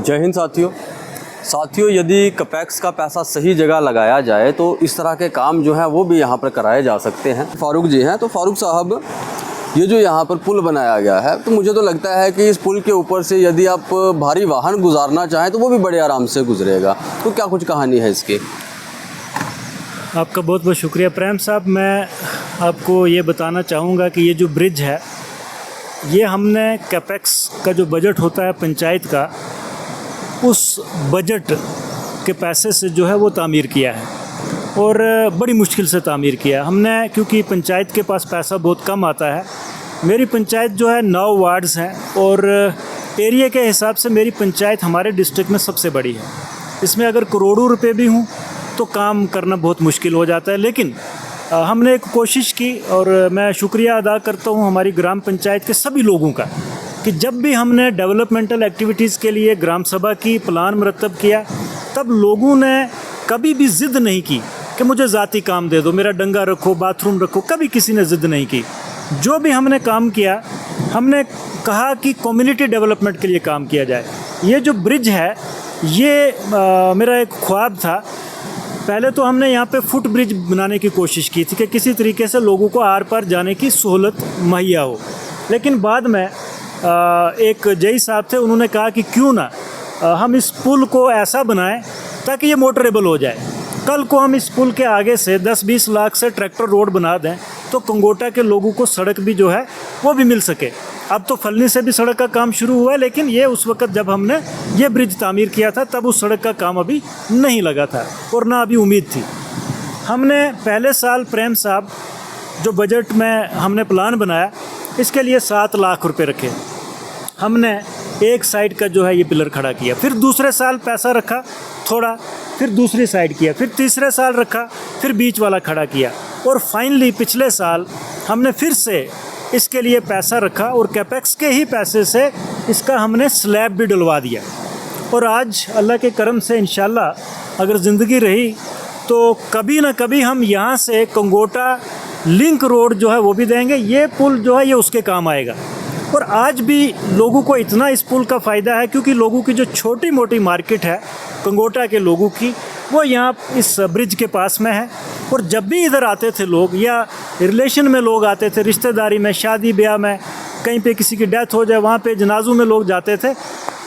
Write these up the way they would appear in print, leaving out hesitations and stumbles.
जय हिंद साथियों, यदि कपैक्स का पैसा सही जगह लगाया जाए तो इस तरह के काम जो है वो भी यहाँ पर कराए जा सकते हैं। फारूक जी हैं, तो फारूक साहब, ये जो यहाँ पर पुल बनाया गया है, तो मुझे तो लगता है कि इस पुल के ऊपर से यदि आप भारी वाहन गुजारना चाहें तो वो भी बड़े आराम से गुजरेगा। तो क्या कुछ कहानी है इसकी? आपका बहुत बहुत शुक्रिया प्रेम साहब। मैं आपको ये बताना चाहूँगा कि ये जो ब्रिज है, ये हमने कैपेक्स का जो बजट होता है पंचायत का, उस बजट के पैसे से जो है वो तामीर किया है और बड़ी मुश्किल से तामीर किया है हमने, क्योंकि पंचायत के पास पैसा बहुत कम आता है। मेरी पंचायत जो है 9 वार्ड्स हैं और एरिया के हिसाब से मेरी पंचायत हमारे डिस्ट्रिक्ट में सबसे बड़ी है। इसमें अगर करोड़ों रुपए भी हों तो काम करना बहुत मुश्किल हो जाता है, लेकिन हमने एक कोशिश की और मैं शुक्रिया अदा करता हूँ हमारी ग्राम पंचायत के सभी लोगों का कि जब भी हमने डेवलपमेंटल एक्टिविटीज़ के लिए ग्राम सभा की प्लान मरतब किया, तब लोगों ने कभी भी ज़िद नहीं की कि मुझे ज़ाती काम दे दो, मेरा डंगा रखो, बाथरूम रखो। कभी किसी ने ज़िद नहीं की। जो भी हमने काम किया, हमने कहा कि कम्युनिटी डेवलपमेंट के लिए काम किया जाए। ये जो ब्रिज है, ये मेरा एक ख्वाब था। पहले तो हमने यहाँ पे फुट ब्रिज बनाने की कोशिश की थी कि किसी तरीके से लोगों को आर पार जाने की सहूलत मुहैया हो, लेकिन बाद में एक जई साहब थे, उन्होंने कहा कि क्यों ना हम इस पुल को ऐसा बनाएं ताकि ये मोटरेबल हो जाए। कल को हम इस पुल के आगे से 10-20 लाख से ट्रैक्टर रोड बना दें तो कंगोटा के लोगों को सड़क भी जो है वो भी मिल सके। अब तो फलनी से भी सड़क का काम शुरू हुआ है, लेकिन ये उस वक़्त जब हमने ये ब्रिज तामीर किया था तब उस सड़क का काम अभी नहीं लगा था और ना अभी उम्मीद थी। हमने पहले साल प्रेम साहब जो बजट में हमने प्लान बनाया, इसके लिए 7 लाख रुपए रखे। हमने एक साइड का जो है ये पिलर खड़ा किया, फिर दूसरे साल पैसा रखा थोड़ा, फिर दूसरी साइड किया, फिर तीसरे साल रखा, फिर बीच वाला खड़ा किया और फाइनली पिछले साल हमने फिर से इसके लिए पैसा रखा और कैपेक्स के ही पैसे से इसका हमने स्लैब भी डलवा दिया। और आज अल्लाह के करम से इंशाल्लाह अगर ज़िंदगी रही तो कभी ना कभी हम यहाँ से कंगोटा लिंक रोड जो है वो भी देंगे। ये पुल जो है ये उसके काम आएगा। और आज भी लोगों को इतना इस पुल का फ़ायदा है क्योंकि लोगों की जो छोटी मोटी मार्केट है कंगोटा के लोगों की, वो यहाँ इस ब्रिज के पास में है। और जब भी इधर आते थे लोग या रिलेशन में लोग आते थे, रिश्तेदारी में, शादी ब्याह में, कहीं पे किसी की डेथ हो जाए वहाँ पे जनाजों में लोग जाते थे,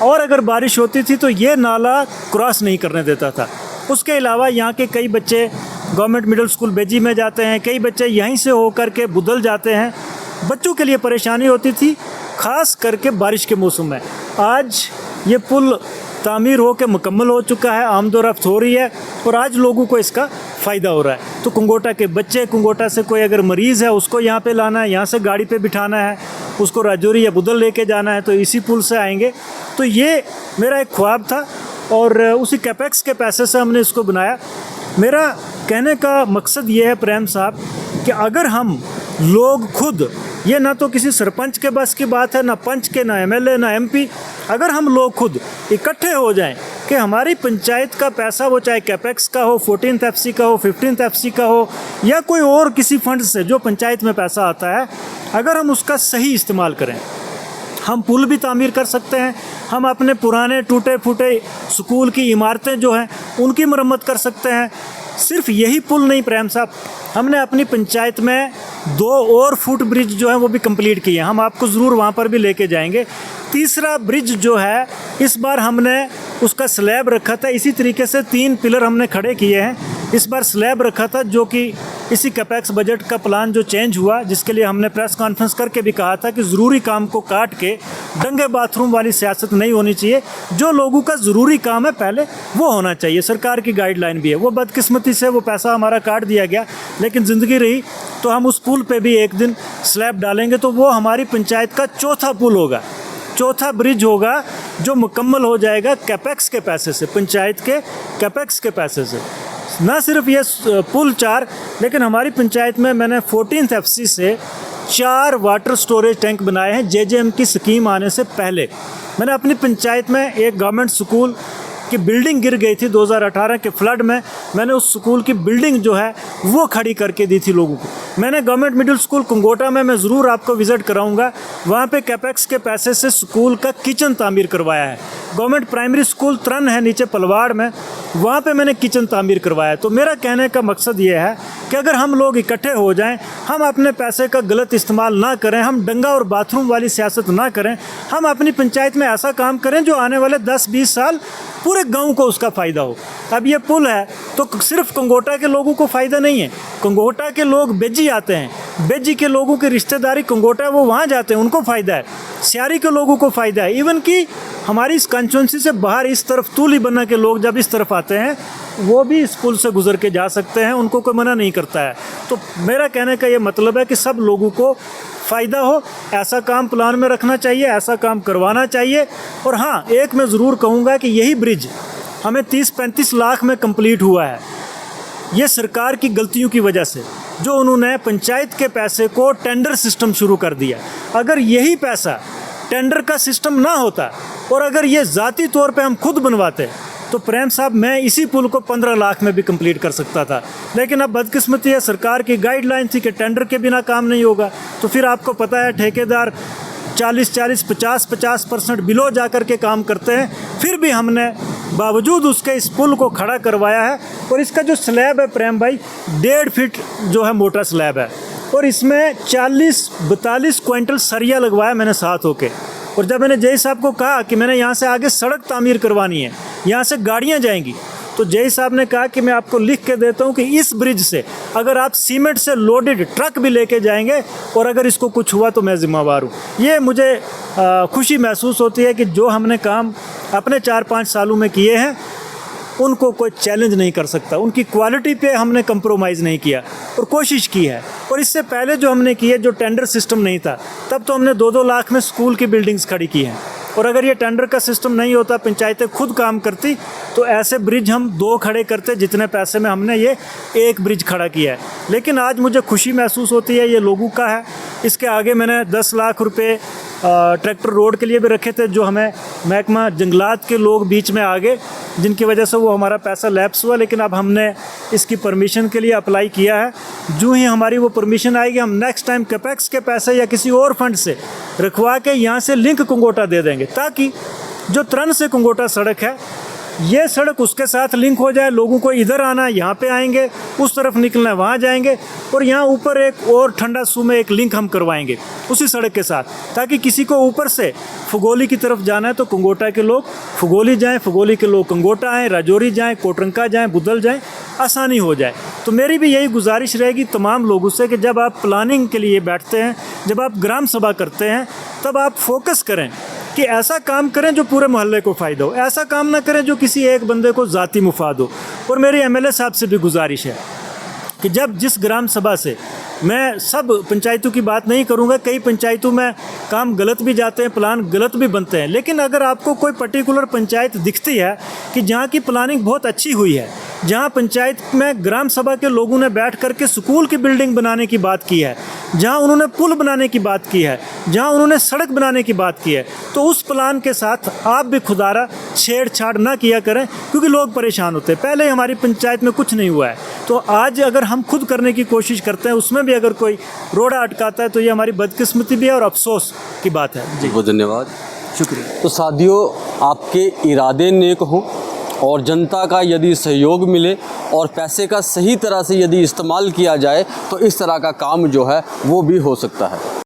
और अगर बारिश होती थी तो ये नाला क्रॉस नहीं करने देता था। उसके अलावा यहाँ के कई बच्चे गवर्नमेंट मिडिल स्कूल बेजी में जाते हैं, कई बच्चे यहीं से होकर के बुदल जाते हैं। बच्चों के लिए परेशानी होती थी, ख़ास करके बारिश के मौसम में। आज ये पुल तामीर हो के मुकम्मल हो चुका है, आमदोरफ्त हो रही है और आज लोगों को इसका फ़ायदा हो रहा है। तो कंगोटा के बच्चे, कंगोटा से कोई अगर मरीज़ है उसको यहाँ पे लाना है, यहाँ से गाड़ी पे बिठाना है, उसको राजौरी या बुदल लेके जाना है तो इसी पुल से आएंगे। तो ये मेरा एक ख्वाब था और उसी कैपेक्स के पैसे से हमने इसको बनाया। मेरा कहने का मकसद ये है प्रेम साहब कि अगर हम लोग खुद, ये ना तो किसी सरपंच के बस की बात है, ना पंच के, ना एमएलए, ना एमपी, अगर हम लोग खुद इकट्ठे हो जाएं कि हमारी पंचायत का पैसा, वो चाहे कैपेक्स का हो, 14th FC का हो, 15th FC का हो या कोई और किसी फंड से जो पंचायत में पैसा आता है, अगर हम उसका सही इस्तेमाल करें, हम पुल भी तामीर कर सकते हैं। हम अपने पुराने टूटे फूटे स्कूल की इमारतें जो हैं उनकी मरम्मत कर सकते हैं। सिर्फ यही पुल नहीं प्रेम साहब, हमने अपनी पंचायत में 2 और फुट ब्रिज जो है वो भी कंप्लीट किए हैं। हम आपको ज़रूर वहाँ पर भी लेके जाएंगे। तीसरा ब्रिज जो है इस बार हमने उसका स्लैब रखा था, इसी तरीके से 3 पिलर हमने खड़े किए हैं। इस बार स्लैब रखा था जो कि इसी कैपेक्स बजट का प्लान जो चेंज हुआ, जिसके लिए हमने प्रेस कॉन्फ्रेंस करके भी कहा था कि ज़रूरी काम को काट के दंगे बाथरूम वाली सियासत नहीं होनी चाहिए। जो लोगों का ज़रूरी काम है पहले वो होना चाहिए, सरकार की गाइडलाइन भी है। वो बदकिस्मती से वो पैसा हमारा काट दिया गया, लेकिन ज़िंदगी रही तो हम उस पुल पे भी एक दिन स्लैब डालेंगे तो वो हमारी पंचायत का चौथा पुल होगा, चौथा ब्रिज होगा जो मुकम्मल हो जाएगा कैपेक्स के पैसे से, पंचायत के कैपेक्स के पैसे से। ना सिर्फ ये पुल 4, लेकिन हमारी पंचायत में मैंने 14th FC से 4 वाटर स्टोरेज टैंक बनाए हैं। JJM की स्कीम आने से पहले मैंने अपनी पंचायत में एक गवर्नमेंट स्कूल की बिल्डिंग गिर गई थी 2018 के फ्लड में, मैंने उस स्कूल की बिल्डिंग जो है वो खड़ी करके दी थी लोगों को। मैंने गवर्नमेंट मिडिल स्कूल कुंगोटा में मैं ज़रूर आपको विज़िट कराऊंगा। वहाँ पे कैपेक्स के पैसे से स्कूल का किचन तामीर करवाया है। गवर्नमेंट प्राइमरी स्कूल त्रन है नीचे पलवाड़ में, वहाँ पे मैंने किचन तामीर करवाया है। तो मेरा कहने का मकसद ये है कि अगर हम लोग इकट्ठे हो जाएं, हम अपने पैसे का गलत इस्तेमाल ना करें, हम दंगा और बाथरूम वाली सियासत ना करें, हम अपनी पंचायत में ऐसा काम करें जो आने वाले 10-20 साल पूरे गांव को उसका फ़ायदा हो। अब ये पुल है तो सिर्फ कंगोटा के लोगों को फ़ायदा नहीं है, कंगोटा के लोग बेज्जी आते हैं, बेज्जी के लोगों की रिश्तेदारी कंगोटा वो वहाँ जाते हैं, उनको फ़ायदा है, सियारी के लोगों को फ़ायदा है। इवन कि हमारी इस कंस्टिट्यूंसी से बाहर इस तरफ तूली बना के लोग जब इस तरफ आते हैं वो भी इस पुल से गुजर के जा सकते हैं, उनको कोई मना नहीं करता है। तो मेरा कहने का ये मतलब है कि सब लोगों को फ़ायदा हो, ऐसा काम प्लान में रखना चाहिए, ऐसा काम करवाना चाहिए। और हाँ, एक मैं ज़रूर कहूँगा कि यही ब्रिज हमें 30-35 लाख में कंप्लीट हुआ है, ये सरकार की गलतियों की वजह से, जो उन्होंने पंचायत के पैसे को टेंडर सिस्टम शुरू कर दिया। अगर यही पैसा टेंडर का सिस्टम ना होता और अगर ये ज़ाती तौर पे हम खुद बनवाते तो प्रेम साहब मैं इसी पुल को 15 लाख में भी कंप्लीट कर सकता था। लेकिन अब बदकिस्मती है, सरकार की गाइडलाइन थी कि टेंडर के बिना काम नहीं होगा। तो फिर आपको पता है ठेकेदार 40-40, 50-50% बिलो जा कर के काम करते हैं। फिर भी हमने बावजूद उसके इस पुल को खड़ा करवाया है। और इसका जो स्लैब है प्रेम भाई, 1.5 फीट जो है मोटा स्लैब है और इसमें 40-42 क्विंटल सरिया लगवाया मैंने साथ होके। और जब मैंने जय साहब को कहा कि मैंने यहाँ से आगे सड़क तामीर करवानी है, यहाँ से गाड़ियाँ जाएंगी, तो जय साहब ने कहा कि मैं आपको लिख के देता हूँ कि इस ब्रिज से अगर आप सीमेंट से लोडेड ट्रक भी लेके जाएंगे और अगर इसको कुछ हुआ तो मैं जिम्मेवार हूँ। ये मुझे खुशी महसूस होती है कि जो हमने काम अपने 4-5 सालों में किए हैं उनको कोई चैलेंज नहीं कर सकता। उनकी क्वालिटी पे हमने कंप्रोमाइज़ नहीं किया और कोशिश की है। और इससे पहले जो हमने किए, जो टेंडर सिस्टम नहीं था, तब तो हमने 2-2 लाख में स्कूल की बिल्डिंग्स खड़ी की हैं। और अगर ये टेंडर का सिस्टम नहीं होता, पंचायतें खुद काम करती, तो ऐसे ब्रिज हम 2 खड़े करते जितने पैसे में हमने ये 1 ब्रिज खड़ा किया है। लेकिन आज मुझे खुशी महसूस होती है, ये लोगों का है। इसके आगे मैंने 10 लाख रुपए ट्रैक्टर रोड के लिए भी रखे थे, जो हमें महकमा जंगलात के लोग बीच में आ गए, जिनकी वजह से वो हमारा पैसा लैप्स हुआ। लेकिन अब हमने इसकी परमिशन के लिए अप्लाई किया है। जो ही हमारी वो परमिशन आएगी, हम नेक्स्ट टाइम कैपेक्स के पैसे या किसी और फंड से रखवा के यहाँ से लिंक कुंगोटा दे देंगे, ताकि जो त्रन से कुंगोटा सड़क है, ये सड़क उसके साथ लिंक हो जाए। लोगों को इधर आना, यहाँ पे आएंगे, उस तरफ निकलना है, वहाँ जाएंगे। और यहाँ ऊपर एक और ठंडा सू में एक लिंक हम करवाएंगे उसी सड़क के साथ, ताकि किसी को ऊपर से फुगोली की तरफ जाना है तो कुंगोटा के लोग फुगोली जाएं, फुगोली के लोग कुंगोटा आएँ, राजौरी जाएँ, कोटरंका जाएँ, बुदल जाएँ, आसानी हो जाए। तो मेरी भी यही गुजारिश रहेगी तमाम लोगों से कि जब आप प्लानिंग के लिए बैठते हैं, जब आप ग्राम सभा करते हैं, तब आप फोकस करें कि ऐसा काम करें जो पूरे मोहल्ले को फ़ायदा हो। ऐसा काम ना करें जो किसी एक बंदे को ज़ाती मुफाद हो। और मेरी एमएलए साहब से भी गुजारिश है कि जब जिस ग्राम सभा से, मैं सब पंचायतों की बात नहीं करूंगा, कई पंचायतों में काम गलत भी जाते हैं, प्लान गलत भी बनते हैं, लेकिन अगर आपको कोई पर्टिकुलर पंचायत दिखती है कि जहाँ की प्लानिंग बहुत अच्छी हुई है, जहाँ पंचायत में ग्राम सभा के लोगों ने बैठ करके स्कूल की बिल्डिंग बनाने की बात की है, जहाँ उन्होंने पुल बनाने की बात की है, जहाँ उन्होंने सड़क बनाने की बात की है, तो उस प्लान के साथ आप भी खुदारा छेड़छाड़ ना किया करें, क्योंकि लोग परेशान होते हैं। पहले हमारी पंचायत में कुछ नहीं हुआ है, तो आज अगर हम खुद करने की कोशिश करते हैं, उसमें भी अगर कोई रोड़ा अटकाता है, तो ये हमारी बदकिस्मती भी है और अफसोस की बात है। जी, बहुत धन्यवाद, शुक्रिया। तो साथियों, आपके इरादे नेक हों और जनता का यदि सहयोग मिले और पैसे का सही तरह से यदि इस्तेमाल किया जाए, तो इस तरह का काम जो है वो भी हो सकता है।